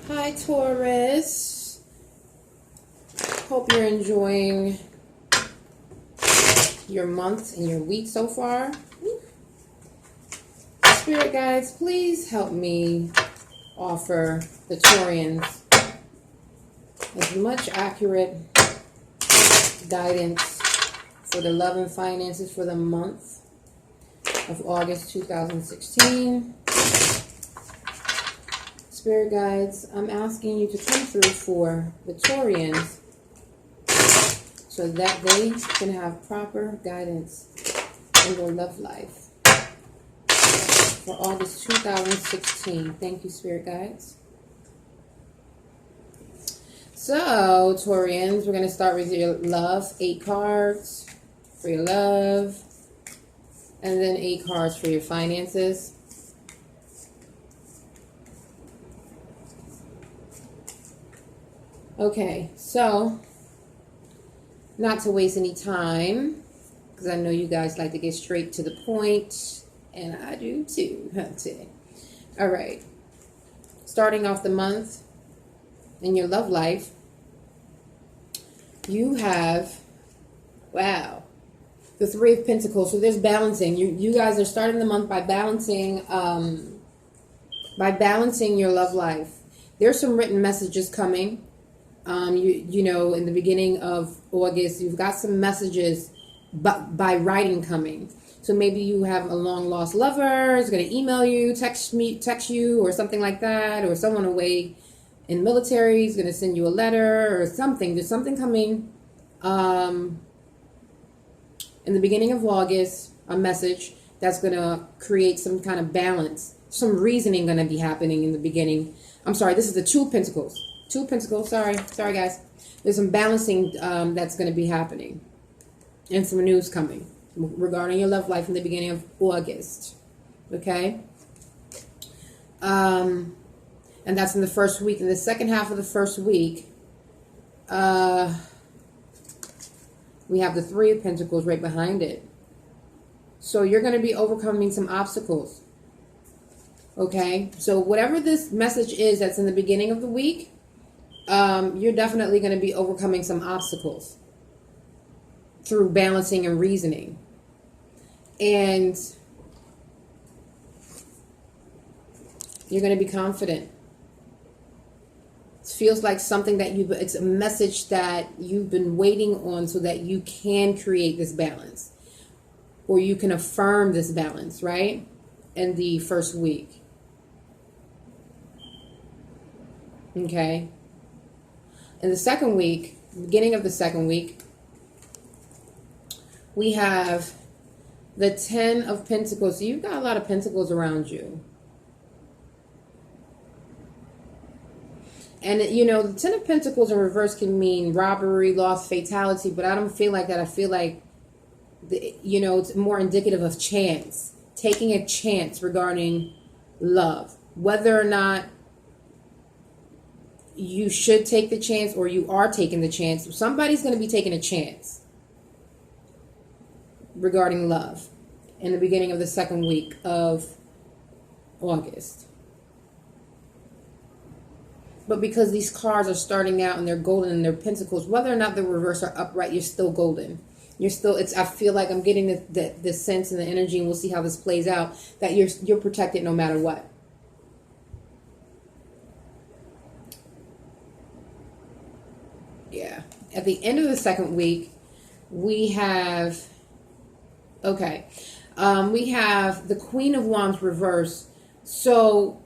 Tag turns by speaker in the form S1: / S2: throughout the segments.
S1: Hi, Taurus. Hope you're enjoying your month and your week so far. Spirit guides, please help me offer the Taurians as much accurate guidance for the love and finances for the month of August 2016. Spirit guides, I'm asking you to come through for the Taurians so that they can have proper guidance in their love life for August 2016. Thank you, Spirit guides. So, Taurians, we're going to start with your love. 8 cards for your love. And then 8 cards for your finances. Okay, so not to waste any time, because I know you guys like to get straight to the point, and I do too. All right, starting off the month in your love life, you have, wow, the 3 of Pentacles. So there's balancing. You guys are starting the month by balancing your love life. There's some written messages coming. You know, in the beginning of August, you've got some messages by writing coming. So maybe you have a long lost lover is going to email you, text you, or something like that, or someone away in military is going to send you a letter or something. There's something coming in the beginning of August, a message that's going to create some kind of balance. Some reasoning going to be happening in the beginning. I'm sorry, this is the 2 of Pentacles. 2 of Pentacles, sorry guys. There's some balancing that's going to be happening. And some news coming regarding your love life in the beginning of August. Okay? And that's in the first week. In the second half of the first week, we have the 3 of Pentacles right behind it. So you're going to be overcoming some obstacles. Okay? So whatever this message is that's in the beginning of the week, you're definitely going to be overcoming some obstacles through balancing and reasoning. And you're going to be confident. It feels like something that it's a message that you've been waiting on so that you can create this balance. Or you can affirm this balance, right? In the first week. Okay. In the second week, beginning of the second week, we have the 10 of Pentacles. So you've got a lot of Pentacles around you. And, you know, the 10 of Pentacles in reverse can mean robbery, loss, fatality. But I don't feel like that. I feel like, you know, it's more indicative of chance. Taking a chance regarding love. Whether or not you should take the chance or you are taking the chance. Somebody's going to be taking a chance regarding love in the beginning of the second week of August. But because these cards are starting out and they're golden and they're pentacles, whether or not the reverse or upright, you're still golden. You're still, I feel like I'm getting the sense and the energy, and we'll see how this plays out, that you're protected no matter what. Yeah. At the end of the second week, we have, we have the Queen of Wands reverse. So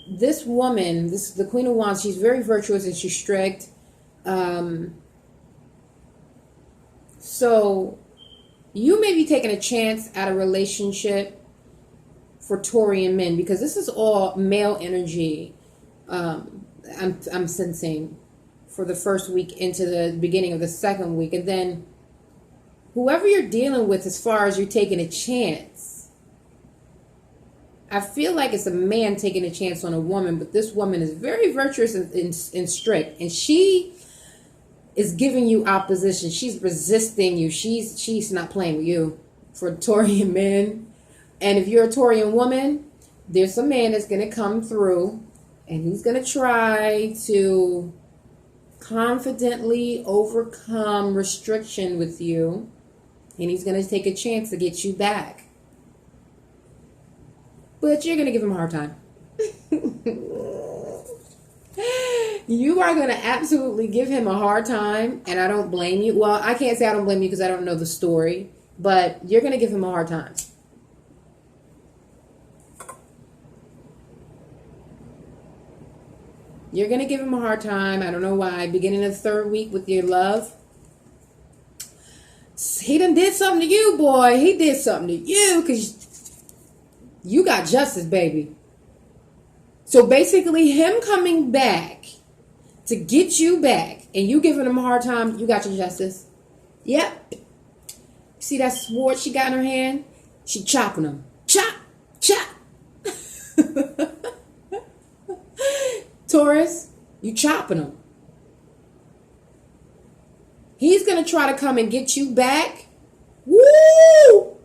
S1: this woman, the Queen of Wands, she's very virtuous and she's strict. So you may be taking a chance at a relationship for Taurian men, because this is all male energy. I'm sensing for the first week into the beginning of the second week. And then whoever you're dealing with, as far as you're taking a chance, I feel like it's a man taking a chance on a woman, but this woman is very virtuous and strict, and she is giving you opposition. She's resisting you. She's not playing with you for Taurian men. And if you're a Taurian woman, there's a man that's going to come through And he's going to try to confidently overcome restriction with you. And he's going to take a chance to get you back. But you're going to give him a hard time. You are going to absolutely give him a hard time. And I don't blame you. Well, I can't say I don't blame you because I don't know the story. But you're going to give him a hard time. You're going to give him a hard time. I don't know why. Beginning of the third week with your love. He done did something to you, boy. He did something to you because you got justice, baby. So basically him coming back to get you back and you giving him a hard time, you got your justice. Yep. See that sword she got in her hand? She chopping him. Chop, chop. Taurus, you chopping him. He's going to try to come and get you back. Woo!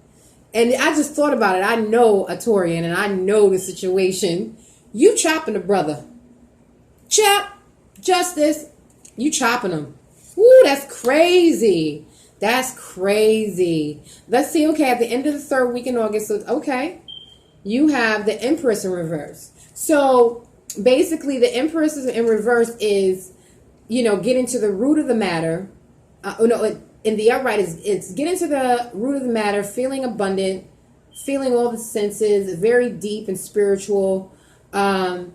S1: And I just thought about it. I know a Taurian and I know the situation. You chopping a brother. Chop. Justice. You chopping him. Woo, that's crazy. That's crazy. Let's see. Okay, at the end of the third week in August. So, okay. You have the Empress in reverse. So basically the Empress in reverse is, getting to the root of the matter. In the upright it's getting to the root of the matter, feeling abundant, feeling all the senses, very deep and spiritual. In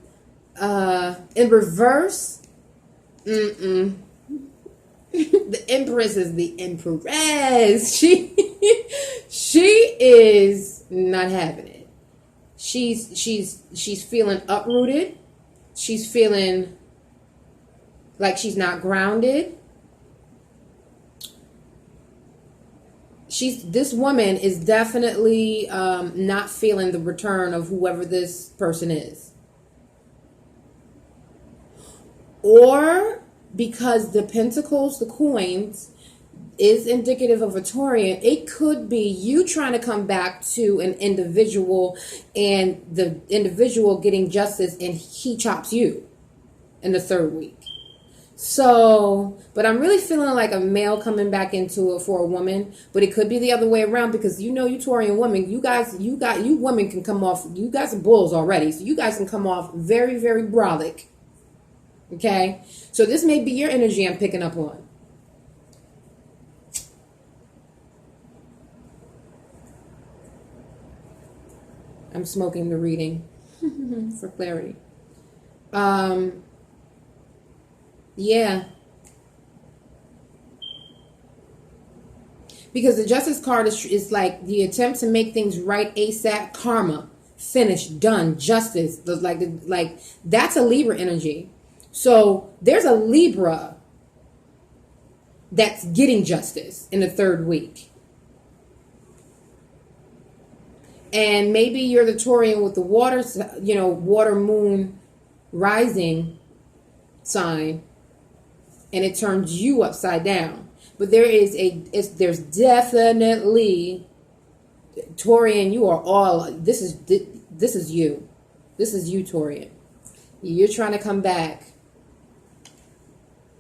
S1: reverse, the Empress is the Empress. She is not having it. She's feeling uprooted. She's feeling like she's not grounded. This woman is definitely not feeling the return of whoever this person is. Or because the pentacles, the coins, is indicative of a Taurian, it could be you trying to come back to an individual and the individual getting justice and he chops you in the third week. So, but I'm really feeling like a male coming back into it for a woman, but it could be the other way around because you Taurian women, you women can come off, you guys are bulls already, so you guys can come off very, very brolic. Okay? So this may be your energy I'm picking up on. I'm smoking the reading for clarity. Yeah. Because the Justice card is like the attempt to make things right ASAP, karma, finished, done, justice. Like that's a Libra energy. So there's a Libra that's getting justice in the third week. And maybe you're the Taurian with the water, water moon rising sign. And it turns you upside down. But there's definitely Taurian. You are all. This is you. This is you, Taurian. You're trying to come back.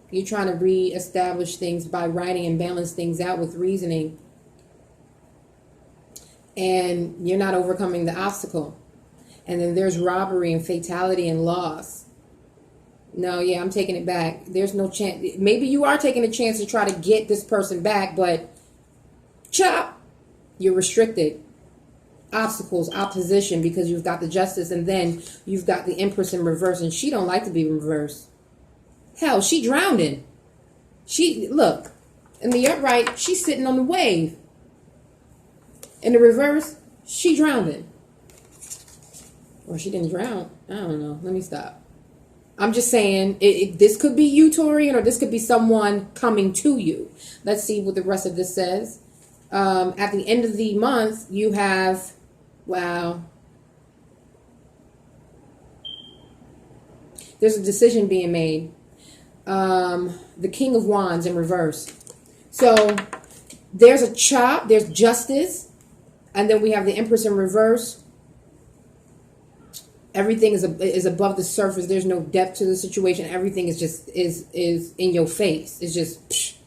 S1: You're trying to reestablish things by writing and balance things out with reasoning. And you're not overcoming the obstacle. And then there's robbery and fatality and loss. No, yeah, I'm taking it back. There's no chance. Maybe you are taking a chance to try to get this person back, but chop, you're restricted. Obstacles, opposition, because you've got the Justice, and then you've got the Empress in reverse, and she don't like to be reversed. Hell, she drowning. Look, in the upright, she's sitting on the wave. In the reverse, she drowning. Or she didn't drown. I don't know. Let me stop. I'm just saying, this could be you, Taurian, or this could be someone coming to you. Let's see what the rest of this says. At the end of the month, you have, wow. There's a decision being made. The King of Wands in reverse. So there's a chop, there's justice, and then we have the Empress in reverse. Everything is above the surface. There's no depth to the situation. Everything is just is in your face. It's just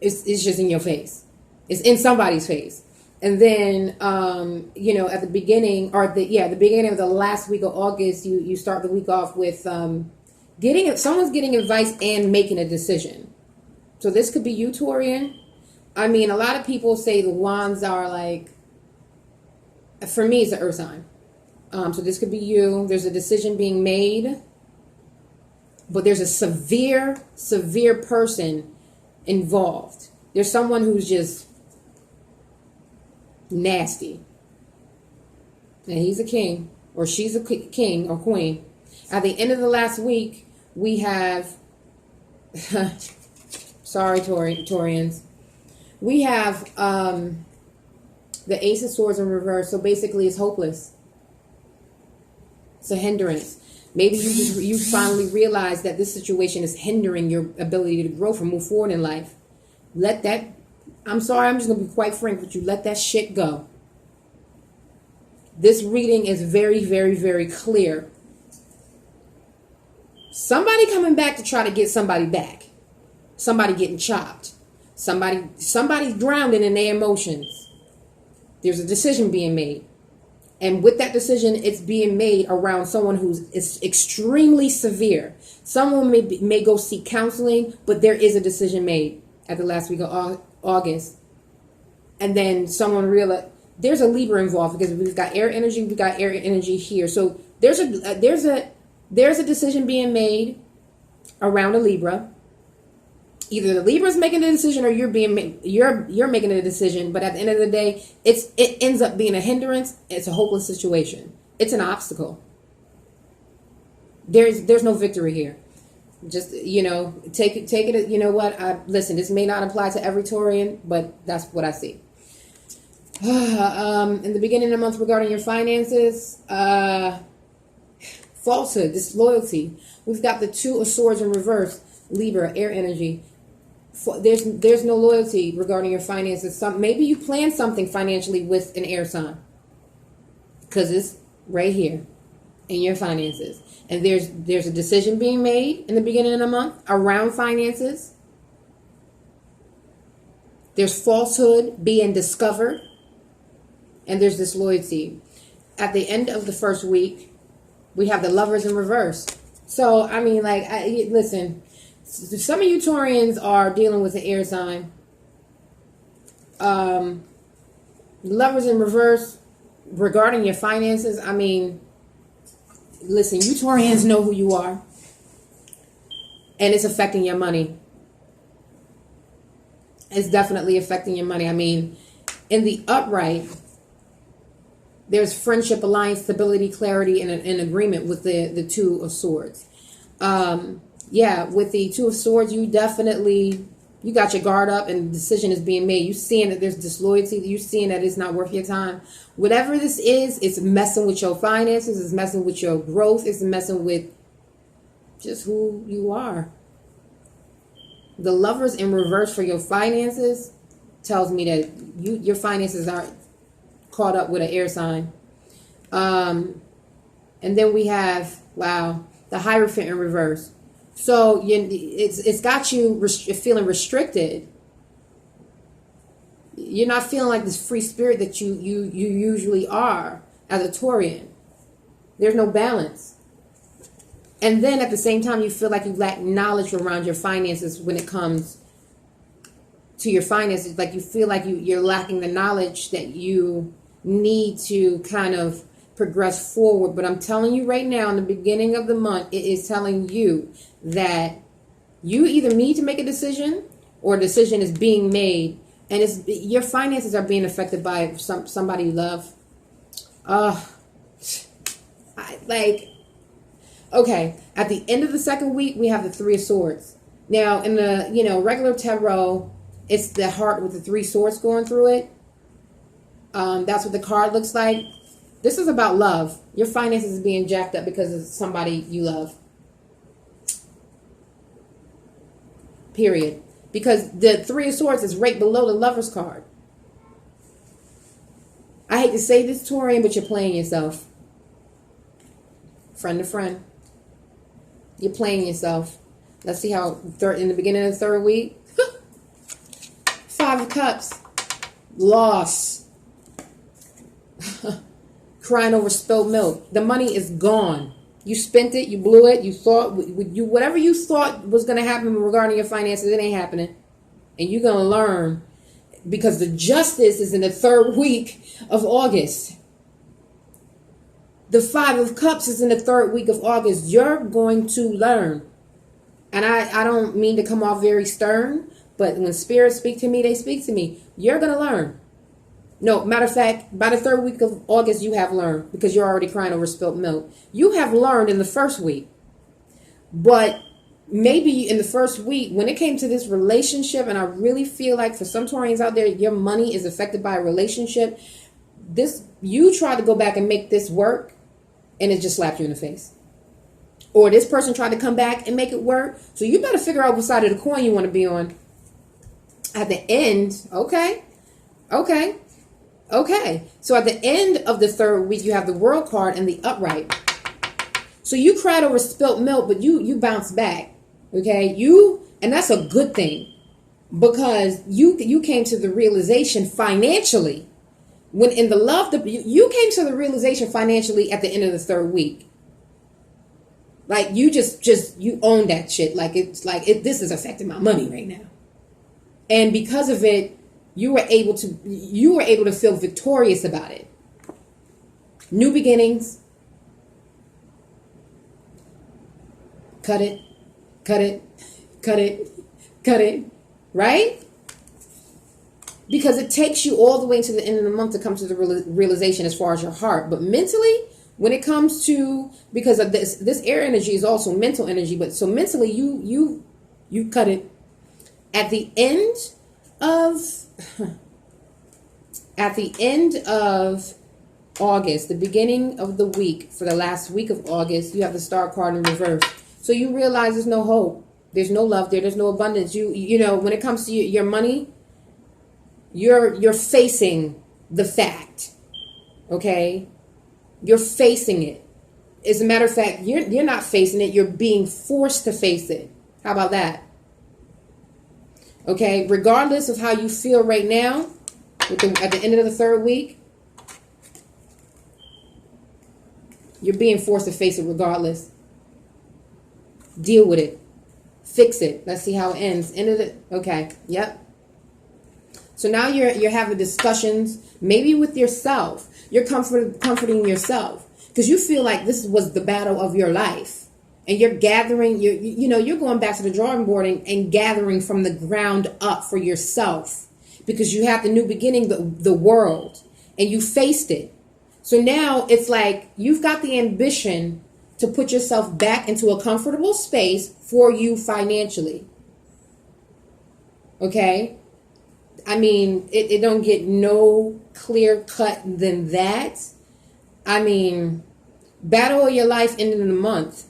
S1: it's just in your face. It's in somebody's face. And then at the beginning the beginning of the last week of August, you start the week off with someone's getting advice and making a decision. So this could be you, Taurian. I mean, a lot of people say the wands are like, for me, it's an earth sign. So this could be you. There's a decision being made, but there's a severe person involved. There's someone who's just nasty. And he's a king, or she's a king or queen. At the end of the last week, we have, sorry, Taurians, we have the Ace of Swords in reverse. So basically, it's hopeless. It's a hindrance. Maybe you finally realize that this situation is hindering your ability to grow and move forward in life. Let that, I'm sorry, I'm just going to be quite frank with you. Let that shit go. This reading is very, very, very clear. Somebody coming back to try to get somebody back. Somebody getting chopped. Somebody's drowning in their emotions. There's a decision being made. And with that decision, it's being made around someone is extremely severe. Someone may go seek counseling, but there is a decision made at the last week of August. And then someone realized there's a Libra involved because we've got air energy here. So there's a decision being made around a Libra. Either the Libra's making the decision or you're making a decision, but at the end of the day, it ends up being a hindrance. It's a hopeless situation. It's an obstacle. There's no victory here. Just take it. You know what? Listen. This may not apply to every Taurian, but that's what I see. In the beginning of the month regarding your finances, falsehood, disloyalty. We've got the Two of Swords in reverse. Libra, air energy. There's no loyalty regarding your finances. Maybe you plan something financially with an air sign, because it's right here in your finances, and there's a decision being made in the beginning of the month around finances. There's falsehood being discovered, and there's disloyalty. At the end of the first week, we have the Lovers in reverse. So I mean, listen. Some of you Taurians are dealing with an air sign. Lovers in reverse regarding your finances. I mean, listen, you Taurians know who you are. And it's affecting your money. It's definitely affecting your money. I mean, in the upright, there's friendship, alliance, stability, clarity, and an agreement with the Two of Swords. With the Two of Swords, you got your guard up and the decision is being made. You seeing that there's disloyalty. You seeing that it's not worth your time. Whatever this is, it's messing with your finances. It's messing with your growth. It's messing with just who you are. The Lovers in reverse for your finances tells me that your finances are caught up with an air sign. And then we have, the Hierophant in reverse. So it's got you feeling restricted. You're not feeling like this free spirit that you usually are as a Taurian. There's no balance. And then at the same time, you feel like you lack knowledge around your finances when it comes to your finances. Like you feel like you're lacking the knowledge that you need to kind of progress forward. But I'm telling you right now, in the beginning of the month, it is telling you that you either need to make a decision or a decision is being made, and your finances are being affected by somebody you love. Okay, at the end of the second week, we have the Three of Swords. Now, in the regular tarot, it's the heart with the three swords going through it. That's what the card looks like. This is about love. Your finances is being jacked up because of somebody you love. Period. Because the Three of Swords is right below the Lover's card. I hate to say this, Taurian, but you're playing yourself. friend to friend. You're playing yourself. Let's see how in the beginning of the third week. 5 of Cups. Loss. Crying over spilled milk. The money is gone. You spent it. You blew it. You thought whatever you thought was going to happen regarding your finances, it ain't happening. And you're going to learn, because the justice is in the third week of August. The 5 of Cups is in the third week of August. You're going to learn. And I don't mean to come off very stern, but when spirits speak to me, they speak to me. You're going to learn. No, matter of fact, by the third week of August, you have learned, because you're already crying over spilt milk. You have learned in the first week. But maybe in the first week, when it came to this relationship, and I really feel like for some Taurians out there, your money is affected by a relationship. You try to go back and make this work, and it just slapped you in the face. Or this person tried to come back and make it work. So you better figure out what side of the coin you want to be on. At the end, okay. So at the end of the third week, you have the World card and the upright. So you cried over spilt milk, but you bounced back. Okay, and that's a good thing, because you came to the realization financially, when in the love, you came to the realization financially at the end of the third week. Like you you own that shit. Like this is affecting my money right now. And because of it, you were able to feel victorious about it. New beginnings. Cut it. Right? Because it takes you all the way to the end of the month to come to the realization as far as your heart. But mentally, when it comes to, because of this air energy is also mental energy, but so mentally you cut it. At the end of August, the beginning of the week, for the last week of August, you have the Star card in reverse. So you realize there's no hope. There's no love there. There's no abundance. You know, when it comes to your money, you're facing the fact. Okay? You're facing it. As a matter of fact, you're not facing it. You're being forced to face it. How about that? Okay? Regardless of how you feel right now, at the end of the third week, you're being forced to face it regardless. Deal with it. Fix it. Let's see how it ends. Okay. Yep. So now you're having discussions, maybe with yourself. You're comforting yourself, because you feel like this was the battle of your life, and you're gathering. You're going back to the drawing board and gathering from the ground up for yourself, because you have the new beginning, the world, and you faced it. So now it's like you've got the ambition to put yourself back into a comfortable space for you financially. Okay? I mean, it don't get no clear cut than that. I mean, battle of your life ended in a month.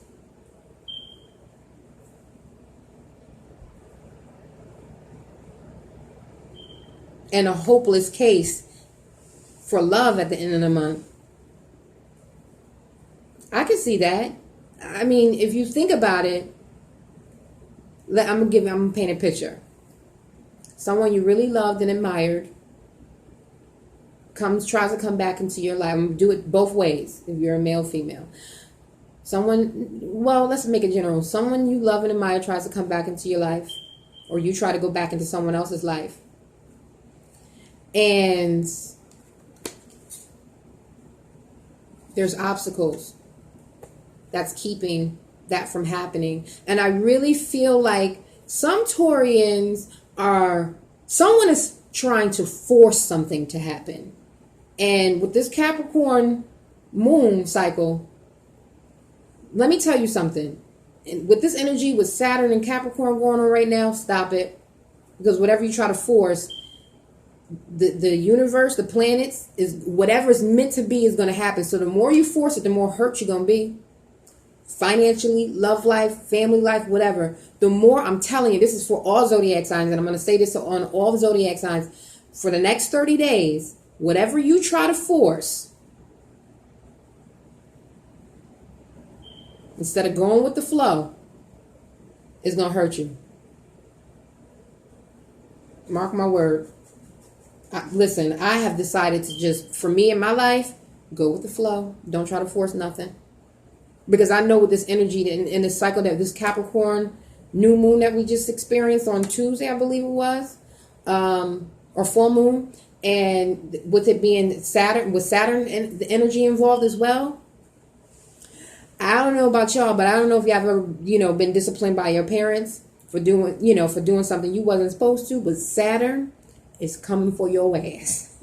S1: And a hopeless case for love at the end of the month. I can see that. I mean, if you think about it, I'm gonna paint a picture. Someone you really loved and admired tries to come back into your life. I'm gonna do it both ways, if you're a male, female. Let's make it general. Someone you love and admire tries to come back into your life, or you try to go back into someone else's life. And there's obstacles that's keeping that from happening. And I really feel like some Taurians someone is trying to force something to happen. And with this Capricorn moon cycle, let me tell you something. And with this energy, with Saturn and Capricorn going on right now, stop it. Because whatever you try to force, the universe, the planets, is whatever is meant to be is going to happen. So the more you force it, the more hurt you're going to be. Financially, love life, family life, whatever. The more, I'm telling you, this is for all zodiac signs, and I'm going to say this on all the zodiac signs. For the next 30 days, whatever you try to force, instead of going with the flow, it's going to hurt you. Mark my word. Listen, I have decided to just, for me in my life, go with the flow. Don't try to force nothing. Because I know with this energy in this cycle, that this Capricorn new moon that we just experienced on Tuesday, I believe it was, or full moon, and with it being Saturn, with Saturn and the energy involved as well. I don't know about y'all, but I don't know if you have ever, been disciplined by your parents for doing something you wasn't supposed to, but Saturn is coming for your ass.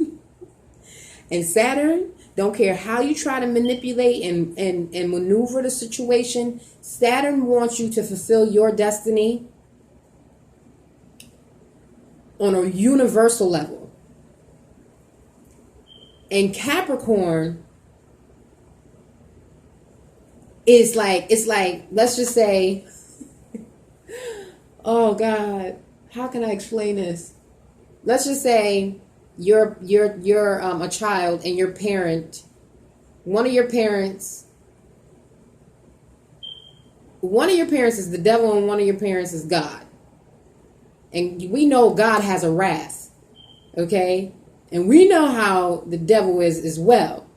S1: And Saturn, don't care how you try to manipulate and maneuver the situation, Saturn wants you to fulfill your destiny on a universal level. And Capricorn is it's like, let's just say, oh God, how can I explain this? Let's just say you're a child, and your parent, one of your parents is the devil and one of your parents is God. And we know God has a wrath, okay? And we know how the devil is as well.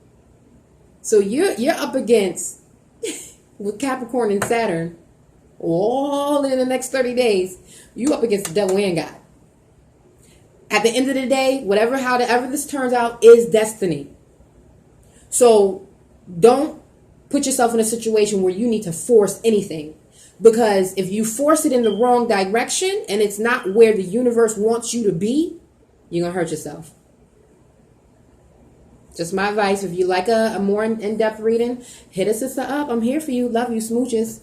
S1: So you're up against, with Capricorn and Saturn, all in the next 30 days, you up against the devil and God. At the end of the day, however this turns out is destiny. So don't put yourself in a situation where you need to force anything. Because if you force it in the wrong direction and it's not where the universe wants you to be, you're going to hurt yourself. Just my advice. If you like a more in-depth reading, hit a sister up. I'm here for you. Love you. Smooches.